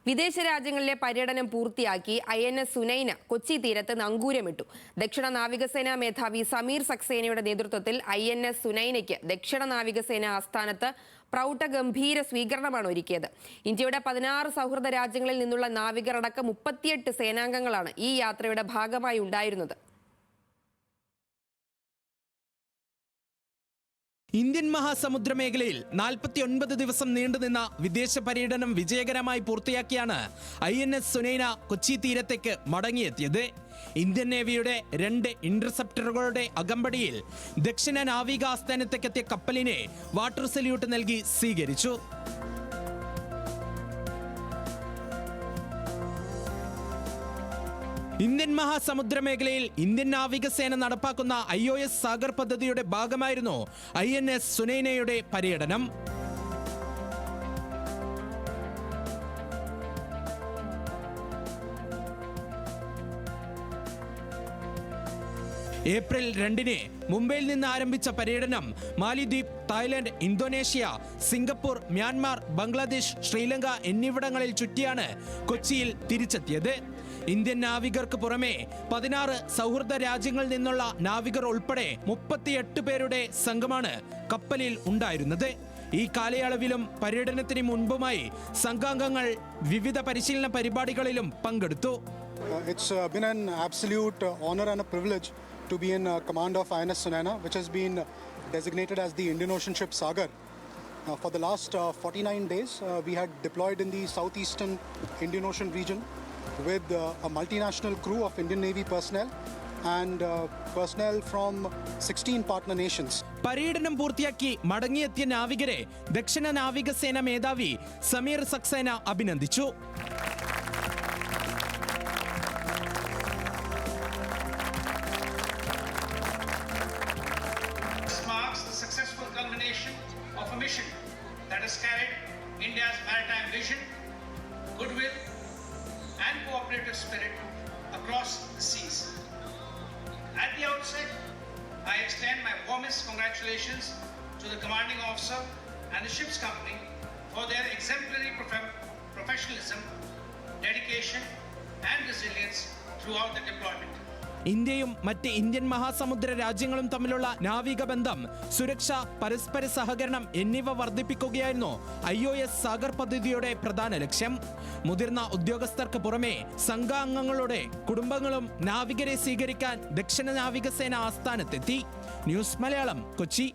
വിദേശ രാജ്യങ്ങളിലെ പര്യടനം പൂർത്തിയാക്കി INS സുനൈന കൊച്ചി തീരത്ത് നങ്കൂരമിട്ടു. ദക്ഷിണ നാവികസേനാ മേധാവി സമീർ സക്സേനയുടെ നേതൃത്വത്തിൽ INS സുനൈനയ്ക്ക് ദക്ഷിണ നാവികസേന ആസ്ഥാനത്ത് പ്രൗഢഗംഭീര സ്വീകരണമാണ് ഒരുക്കിയത്. ഇന്ത്യയുടെ 16 സൗഹൃദ രാജ്യങ്ങളിൽ നിന്നുള്ള നാവികർ അടക്കം 38 സേനാംഗങ്ങളാണ് ഈ യാത്രയുടെ ഭാഗമായി ഉണ്ടായിരുന്നത്. ഇന്ത്യൻ മഹാസമുദ്ര മേഖലയിൽ 49 ദിവസം നീണ്ടുനിന്ന വിദേശ പര്യടനം വിജയകരമായി പൂർത്തിയാക്കിയാണ് INS സുനൈന കൊച്ചി തീരത്തേക്ക് മടങ്ങിയെത്തിയത്. ഇന്ത്യൻ നേവിയുടെ 2 ഇന്റർസെപ്റ്ററുകളുടെ അകമ്പടിയിൽ ദക്ഷിണ നാവിക ആസ്ഥാനത്തേക്കെത്തിയ കപ്പലിനെ വാട്ടർ സല്യൂട്ട് നൽകി സ്വീകരിച്ചു. ഇന്ത്യൻ മഹാസമുദ്ര മേഖലയിൽ ഇന്ത്യൻ നാവികസേന നടപ്പാക്കുന്ന IOS സാഗർ പദ്ധതിയുടെ ഭാഗമായിരുന്നു INS സുനൈനയുടെ പര്യടനം. ഏപ്രിൽ 2-ന് മുംബൈയിൽ നിന്ന് ആരംഭിച്ച പര്യടനം മാലിദ്വീപ്, Thailand, Indonesia, Singapore, Myanmar, Bangladesh, Sri Lanka എന്നിവിടങ്ങളിൽ ചുറ്റിയാണ് കൊച്ചിയിൽ തിരിച്ചെത്തിയത്. ഇന്ത്യൻ നാവികർക്ക് പുറമെ 16 സൗഹൃദ രാജ്യങ്ങളിൽ നിന്നുള്ള നാവികർ ഉൾപ്പെടെ 38 പേരുടെ സംഘമാണ് കപ്പലിൽ ഉണ്ടായിരുന്നത്. ഈ കാലയളവിലും പര്യടനത്തിന് മുൻപുമായി സംഘാംഗങ്ങൾ വിവിധ പരിശീലന പരിപാടികളിലും പങ്കെടുത്തു. It's been an absolute honor and a privilege to be in command of INS Sunaina, which has been designated as the Indian Ocean ship Sagar. For the last 49 days, we had deployed in the southeastern Indian Ocean region with a multinational crew of Indian Navy personnel and personnel from 16 partner nations. പര്യടനം പൂർത്തിയാക്കി മടങ്ങിയെത്തിയ നാവികരെ ദക്ഷിണ നാവികസേന മേധാവി സമീർ സക്സേന അഭിനന്ദിച്ചു. Successful culmination of a mission that has carried India's maritime vision, goodwill and cooperative spirit across the seas. At the outset, I extend my warmest congratulations to the commanding officer and the ship's company for their exemplary professionalism, dedication and resilience throughout the deployment. ഇന്ത്യയും മറ്റ് Indian മഹാസമുദ്ര രാജ്യങ്ങളും തമ്മിലുള്ള നാവിക ബന്ധം, സുരക്ഷ, പരസ്പര സഹകരണം എന്നിവ വർദ്ധിപ്പിക്കുകയായിരുന്നു IOS സാഗർ പദ്ധതിയുടെ പ്രധാന ലക്ഷ്യം. മുതിർന്ന ഉദ്യോഗസ്ഥർക്ക് പുറമെ സംഘാംഗങ്ങളുടെ കുടുംബങ്ങളും നാവികരെ സ്വീകരിക്കാൻ ദക്ഷിണ നാവികസേന ആസ്ഥാനത്തെത്തി. ന്യൂസ് മലയാളം, കൊച്ചി.